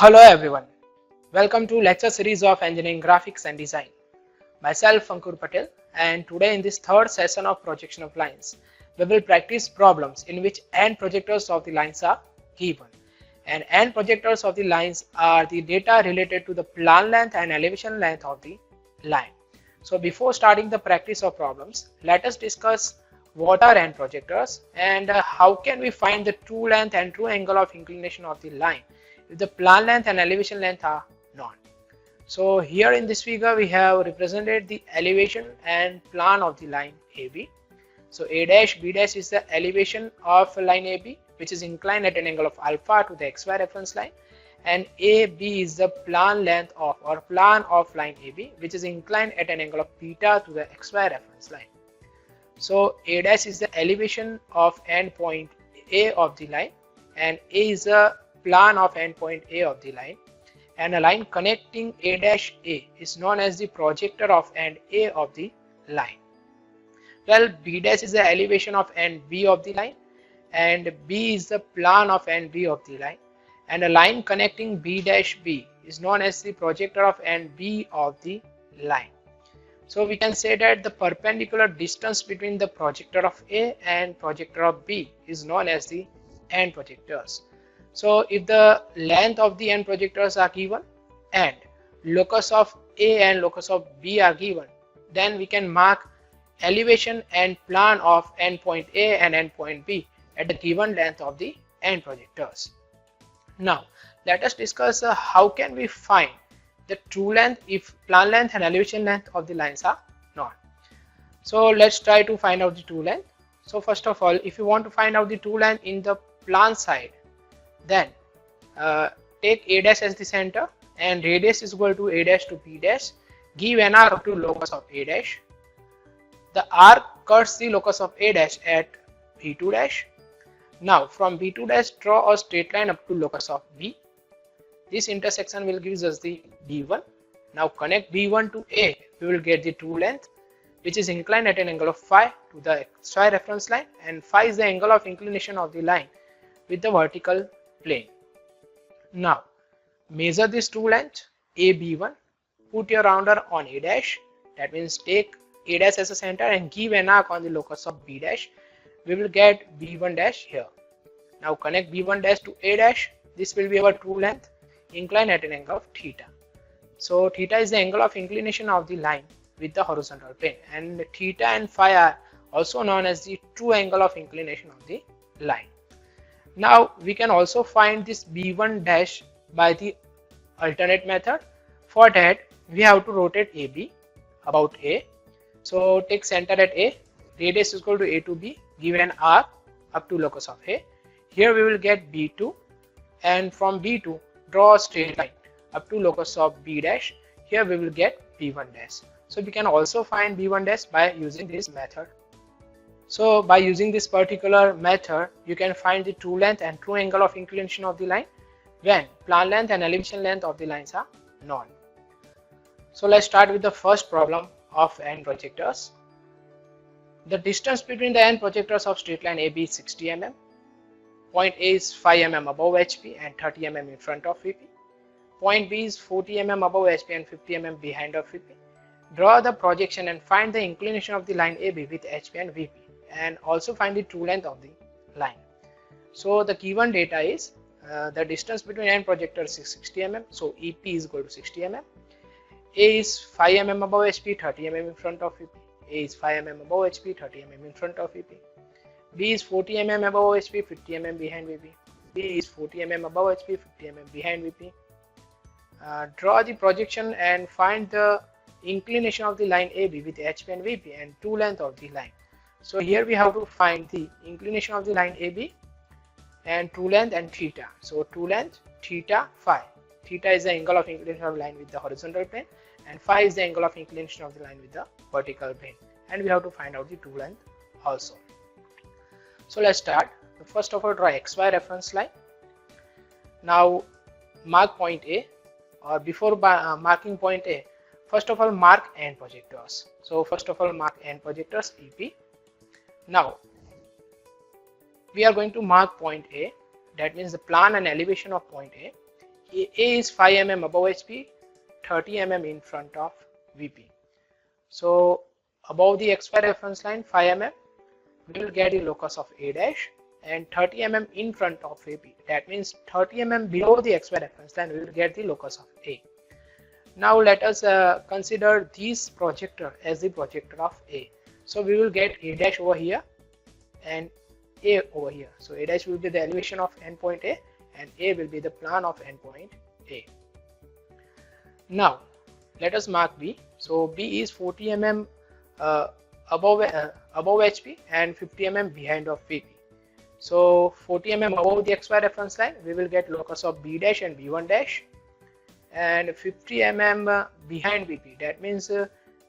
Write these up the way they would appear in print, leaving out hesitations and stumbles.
Hello everyone, welcome to lecture series of engineering graphics and design. Myself Ankur Patel, and today in this third session of projection of lines, we will practice problems in which end projectors of the lines are given. And end projectors of the lines are the data related to the plan length and elevation length of the line. So before starting the practice of problems, let us discuss what are end projectors and how can we find the true length and true angle of inclination of the line if the plan length and elevation length are known. So here in this figure we have represented the elevation and plan of the line AB. So A dash B dash is the elevation of line AB, which is inclined at an angle of alpha to the XY reference line, and AB is the plan length of or plan of line AB, which is inclined at an angle of beta to the XY reference line. So A dash is the elevation of end point A of the line, and A is the plan of endpoint A of the line, and a line connecting A dash A is known as the projector of end A of the line. Well, B dash is the elevation of end B of the line, and B is the plan of end B of the line, and a line connecting B dash B is known as the projector of end B of the line. So we can say that the perpendicular distance between the projector of A and projector of B is known as the end projectors. So if the length of the end projectors are given and locus of A and locus of B are given, then we can mark elevation and plan of endpoint A and endpoint B at the given length of the end projectors. Now let us discuss how can we find the true length if plan length and elevation length of the lines are known. So let's try to find out the true length. So first of all, if you want to find out the true length in the plan side, then take A dash as the center and radius is equal to A dash to B dash. Give an arc up to locus of A dash. The arc cuts the locus of A dash at B2 dash. Now from B2 dash draw a straight line up to locus of B. This intersection will give us the B1. Now connect B1 to A. We will get the true length, which is inclined at an angle of phi to the XY reference line, and phi is the angle of inclination of the line with the vertical plane. Now measure this true length AB1, put your rounder on A dash, that means take A dash as a center and give an arc on the locus of B dash. We will get B1 dash here. Now connect B1 dash to A dash. This will be our true length inclined at an angle of theta. So theta is the angle of inclination of the line with the horizontal plane, and theta and phi are also known as the true angle of inclination of the line. Now we can also find this B1 dash by the alternate method. For that we have to rotate AB about A. So take center at A, radius is equal to A to B, give an arc up to locus of A. Here we will get B2, and from B2 draw a straight line up to locus of B dash. Here we will get B1 dash. So we can also find B1 dash by using this method. So by using this particular method, you can find the true length and true angle of inclination of the line when plan length and elevation length of the lines are known. So let's start with the first problem of end projectors. The distance between the end projectors of straight line AB is 60 mm. Point A is 5 mm above HP and 30 mm in front of VP. Point B is 40 mm above HP and 50 mm behind of VP. Draw the projection and find the inclination of the line AB with HP and VP, and also find the true length of the line. So the given data is the distance between end projectors is 60 mm. So EP is equal to 60 mm. A is 5 mm above HP, 30 mm in front of VP. A is 5 mm above HP, 30 mm in front of VP. B is 40 mm above HP, 50 mm behind VP. B is 40 mm above HP, 50 mm behind VP. Draw the projection and find the inclination of the line AB with HP and VP and true length of the line. So here we have to find the inclination of the line AB and true length and theta. So true length, theta, phi. Theta is the angle of inclination of the line with the horizontal plane, and phi is the angle of inclination of the line with the vertical plane. And we have to find out the true length also. So let's start. First of all, draw XY reference line. Now mark point A, or before marking point A, first of all mark end projectors. So first of all mark end projectors EP. Now we are going to mark point A, that means the plan and elevation of point A. A is 5 mm above HP, 30 mm in front of VP. So above the XY reference line 5 mm, we will get the locus of A dash, and 30 mm in front of AP. That means 30 mm below the XY reference line, we will get the locus of A. Now let us consider this projector as the projector of A. So we will get A dash over here and A over here. So A dash will be the elevation of endpoint A, and A will be the plan of endpoint A. Now let us mark B. So B is 40 mm above HP and 50 mm behind of VP. So 40 mm above the XY reference line, we will get locus of B dash and B1 dash, and 50 mm behind VP. That means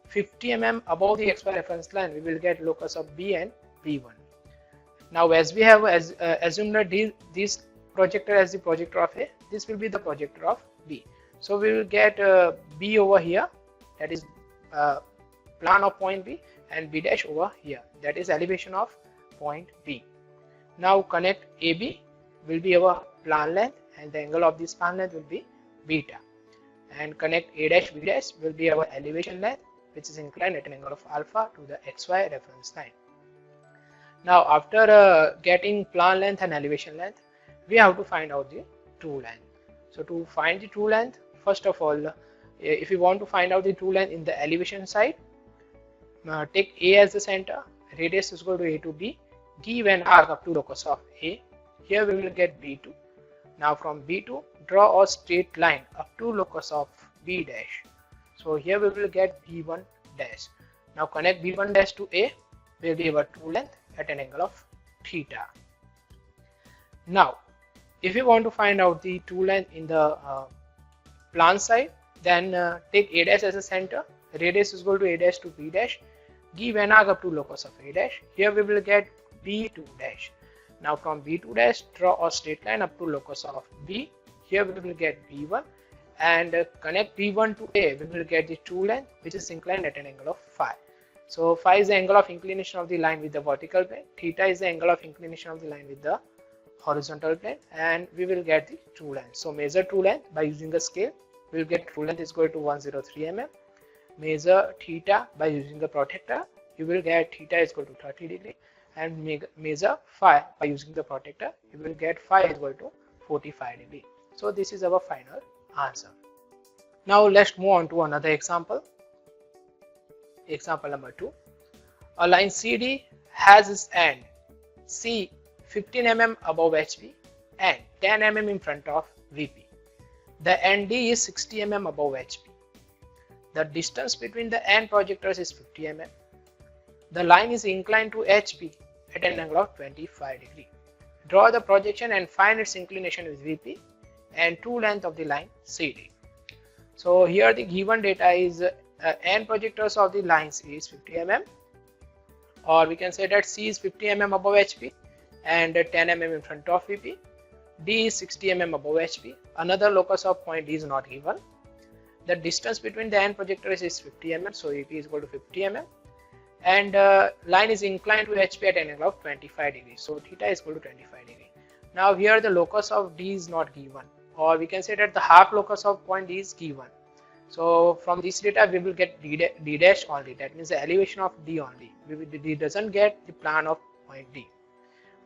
50 mm above the XY reference line, we will get locus of B and B1. Now as we have assumed that this projector as the projector of A, this will be the projector of B. So we will get B over here, that is plan of point B, and B dash over here, that is elevation of point B. Now connect AB will be our plan length, and the angle of this plan length will be beta, and connect A dash B dash will be our elevation length, which is inclined at an angle of alpha to the XY reference line. Now after getting plan length and elevation length, we have to find out the true length. So to find the true length, first of all, if you want to find out the true length in the elevation side, take A as the center, radius is equal to A to B, give an arc up to locus of A. Here we will get B2. Now from B2, draw a straight line up to locus of B dash. So here we will get B1 dash. Now connect B1 dash to A, will be our true length at an angle of theta. Now if you want to find out the true length in the plan side, then take A dash as a center, radius is equal to A dash to B dash, give an arc up to locus of A dash. Here we will get B2 dash. Now from B2 dash, draw a straight line up to locus of B. Here we will get B1, and connect B1 to A, we will get the true length, which is inclined at an angle of phi. So phi is the angle of inclination of the line with the vertical plane, theta is the angle of inclination of the line with the horizontal plane, and we will get the true length. So measure true length by using a scale. We will get true length is equal to 103 mm. Measure theta by using the protractor. You will get theta is equal to 30 degree, and measure phi by using the protractor. You will get phi is equal to 45 degree. So this is our final answer. Now let's move on to another example. Example number 2. A line CD has its end C 15 mm above HP and 10 mm in front of VP. The end D is 60 mm above HP. The distance between the end projectors is 50 mm. The line is inclined to HP at an angle of 25 degree. Draw the projection and find its inclination with VP and true length of the line CD. So here the given data is end projectors of the lines is 50 mm, or we can say that C is 50 mm above HP and 10 mm in front of VP. D is 60 mm above HP. Another locus of point D is not given. The distance between the end projectors is 50 mm, so VP is equal to 50 mm, and line is inclined to HP at an angle of 25 degrees, so theta is equal to 25 degree. Now here the locus of D is not given, or we can say that the half locus of point D is given. So from this data we will get D dash only, that means the elevation of D only. D doesn't get the plan of point D,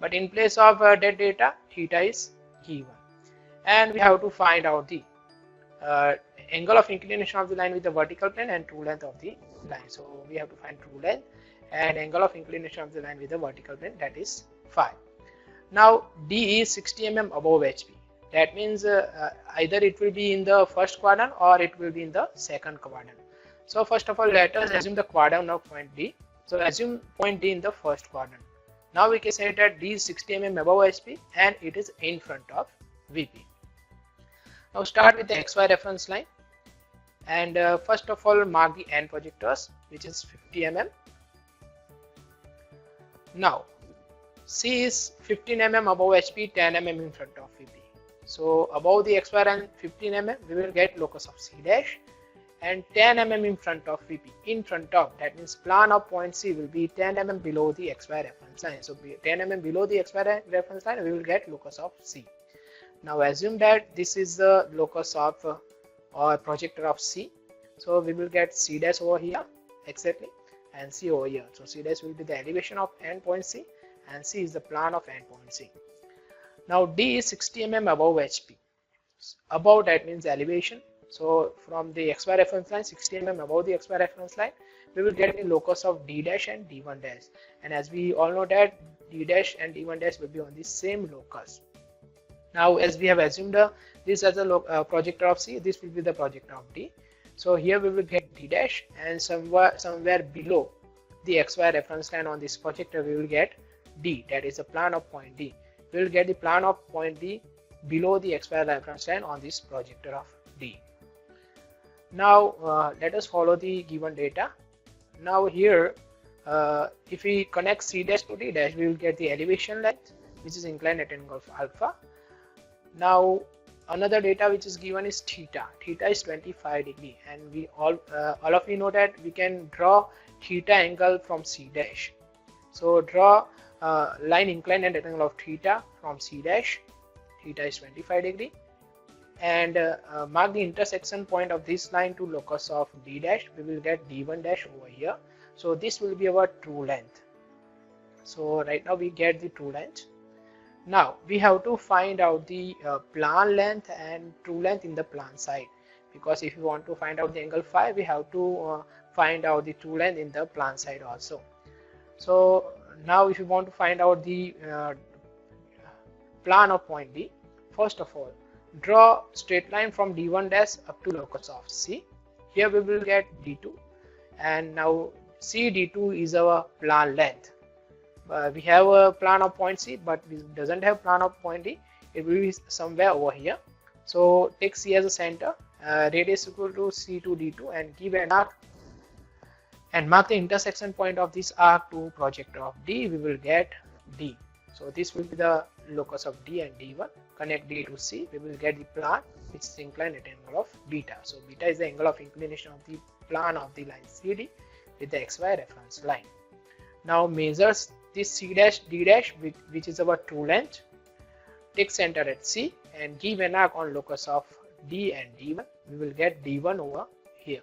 but in place of that data theta is given, and we have to find out the angle of inclination of the line with the vertical plane and true length of the line. So we have to find true length and angle of inclination of the line with the vertical plane, that is phi. Now D is 60 mm above HP. That means either it will be in the first quadrant or it will be in the second quadrant. So first of all, let us assume the quadrant of point D. So assume point D in the first quadrant. Now we can say that D is 60 mm above HP and it is in front of VP. Now start with the XY reference line, and first of all mark the end projectors, which is 50 mm. Now C is 15 mm above HP, 10 mm in front of VP. So above the XY line 15 mm, we will get locus of C dash, and 10 mm in front of VP. In front of, that means plan of point C will be 10 mm below the XY reference line. So 10 mm below the XY reference line, we will get locus of C. Now assume that this is the locus of or projector of C. So we will get C dash over here exactly and C over here. So C dash will be the elevation of endpoint C and C is the plan of endpoint C. Now D is 60 mm above HP. Above, that means elevation. So from the XY reference line, 60 mm above the XY reference line, we will get the locus of D dash and D1 dash. And as we all know that D dash and D1 dash will be on the same locus. Now as we have assumed this as a projector of C, this will be the projector of D. So here we will get D dash, and somewhere below the XY reference line on this projector we will get D, that is the plan of point D. We will get the plan of point D below the XY reference line on this projector of D. Now let us follow the given data. Now here if we connect C dash to D dash, we will get the elevation length which is inclined at angle of alpha. Now another data which is given is theta. Theta is 25 degree, and we all of you know that we can draw theta angle from C dash. So draw line inclined at angle of theta from C dash. Theta is 25 degree, and mark the intersection point of this line to locus of D dash. We will get D1 dash over here. So this will be our true length. So right now we get the true length. Now we have to find out the plan length and true length in the plan side, because if you want to find out the angle phi, we have to find out the true length in the plan side also. So now if you want to find out the plan of point D, first of all draw straight line from D1 dash up to locus of C. Here we will get D2, and now C D2 is our plan length. We have a plan of point C, but we doesn't have plan of point D. It will be somewhere over here. So take C as a center, radius equal to C to D2, and give an arc and mark the intersection point of this arc to projector of D. We will get D. So this will be the locus of D and D1. Connect D to C. We will get the plan which is inclined at angle of beta. So beta is the angle of inclination of the plan of the line CD with the XY reference line. Now measures this C dash D dash, which is our true length. Take center at C and give an arc on locus of D and D1. We will get D1 over here.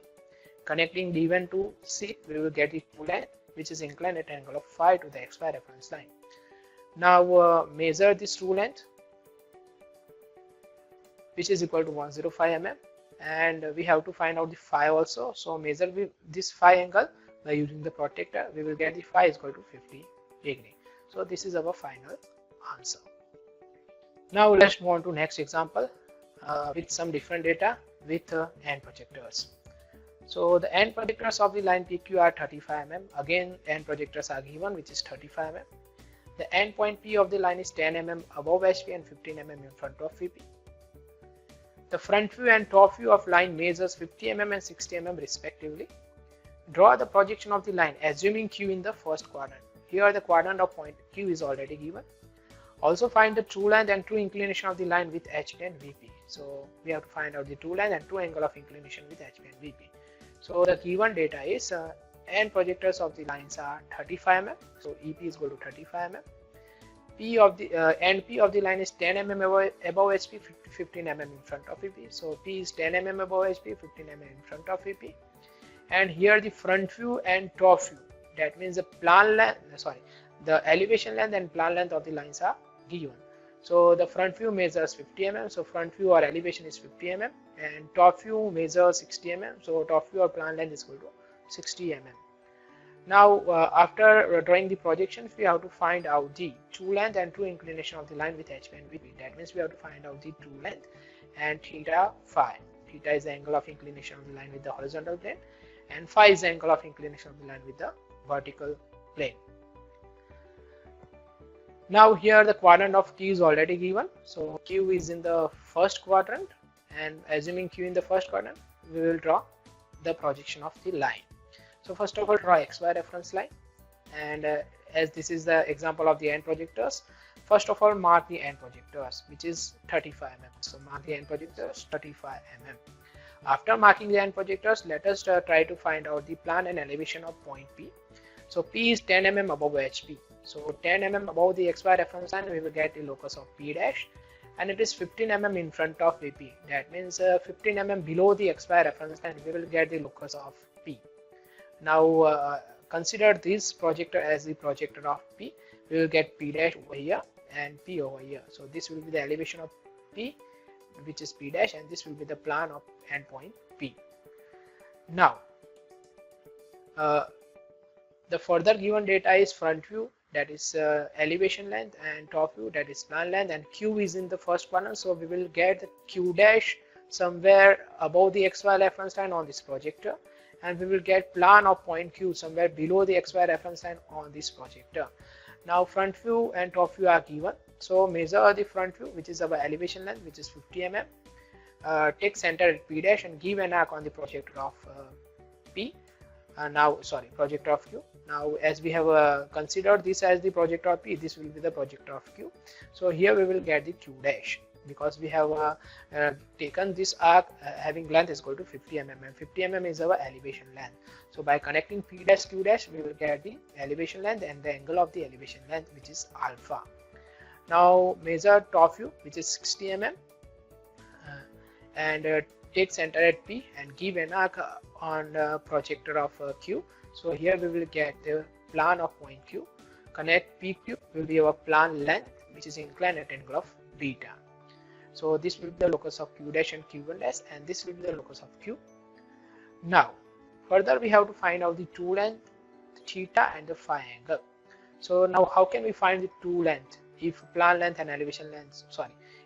Connecting D1 to C, we will get the true length which is inclined at angle of phi to the XY reference line. Now measure this true length, which is equal to 105 mm, and we have to find out the phi also. So measure this phi angle by using the protractor. We will get the phi is equal to 50 degree. So this is our final answer. Now let's move on to next example with some different data with end projectors. So the end projectors of the line PQ are 35 mm. Again end projectors are given, which is 35 mm. The end point P of the line is 10 mm above HP and 15 mm in front of VP. The front view and top view of line measures 50 mm and 60 mm respectively. Draw the projection of the line assuming Q in the first quadrant. Here the quadrant of point Q is already given. Also find the true length and true inclination of the line with HP and VP. So we have to find out the true length and true angle of inclination with HP and VP. So the given data is end projectors of the lines are 35 mm. So EP is equal to 35 mm. P of the end P of the line is 10 mm above HP, 15 mm in front of VP. So P is 10 mm above HP, 15 mm in front of VP. And here the front view and top view, that means the plan length, the elevation length and plan length of the lines are given. So the front view measures 50 mm, so front view or elevation is 50 mm, and top view measures 60 mm, so top view or plan length is equal to 60 mm. Now after drawing the projections, we have to find out the true length and true inclination of the line with HP and VP. That means we have to find out the true length and theta phi. Theta is the angle of inclination of the line with the horizontal plane, and phi is the angle of inclination of the line with the vertical plane. Now here the quadrant of Q is already given. So Q is in the first quadrant, and assuming Q in the first quadrant, we will draw the projection of the line. So first of all, draw XY reference line, and as this is the example of the end projectors, first of all mark the end projectors, which is 35 mm. So mark the end projectors 35 mm. After marking the end projectors, let us try to find out the plan and elevation of point P. So P is 10 mm above HP. So 10 mm above the XY reference line, we will get the locus of P dash, and it is 15 mm in front of VP. That means 15 mm below the XY reference line, we will get the locus of P. Now consider this projector as the projector of P. We will get P dash over here and P over here. So this will be the elevation of P, which is P dash, and this will be the plan of endpoint P. Now the further given data is front view, that is elevation length, and top view, that is plan length, and Q is in the first quadrant, so we will get the Q dash somewhere above the XY reference line on this projector, and we will get plan of point Q somewhere below the XY reference line on this projector. Now front view and top view are given, so measure the front view, which is our elevation length, which is 50 mm. Take center at P dash and give an arc on the projector of P. Projector of Q. Now as we have considered this as the projector of P, this will be the projector of Q. So here we will get the Q dash, because we have taken this arc having length is equal to 50 mm, and 50 mm is our elevation length. So by connecting P dash Q dash, we will get the elevation length and the angle of the elevation length, which is alpha. Now measure top view, which is 60 mm, and take center at P and give an arc on projector of Q. So here we will get the plan of point Q. Connect PQ will be our plan length, which is inclined at angle of beta. So this will be the locus of Q dash and Q1 dash, and this will be the locus of Q. Now further we have to find out the two length, theta, and the phi angle. So now how can we find the two length if plan length and elevation length,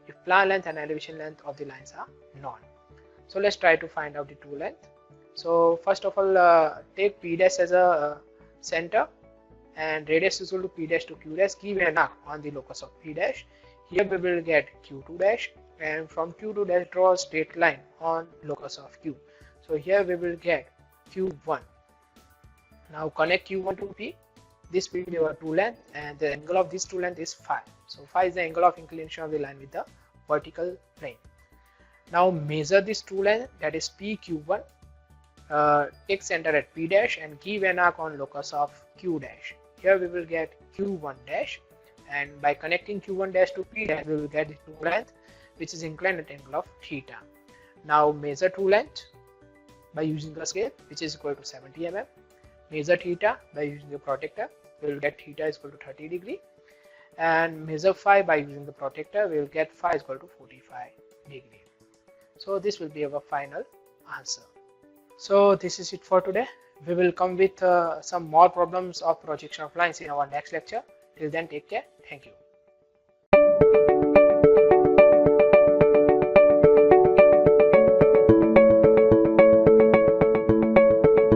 if plan length and elevation length of the lines are known? So let's try to find out the two length. So first of all, take P dash as a center, and radius is equal to P dash to Q dash. Give an arc on the locus of P dash. Here we will get Q2 dash, and from Q2 dash draw a straight line on locus of Q. So here we will get Q1. Now connect Q1 to P. This will be our two length, and the angle of this two length is phi. So phi is the angle of inclination of the line with the vertical plane. Now measure this two length, that is PQ1. Take center at P dash and give an arc on locus of Q dash. Here we will get Q1 dash, and by connecting Q1 dash to P dash, we will get the two length, which is inclined at angle of theta. Now measure two length by using the scale, which is equal to 70 mm. Measure theta by using the protector, we will get theta is equal to 30 degree, and measure phi by using the protector, we will get phi is equal to 45 degree. So this will be our final answer. So this is it for today. We will come with some more problems of projection of lines in our next lecture. Till then, take care. Thank you.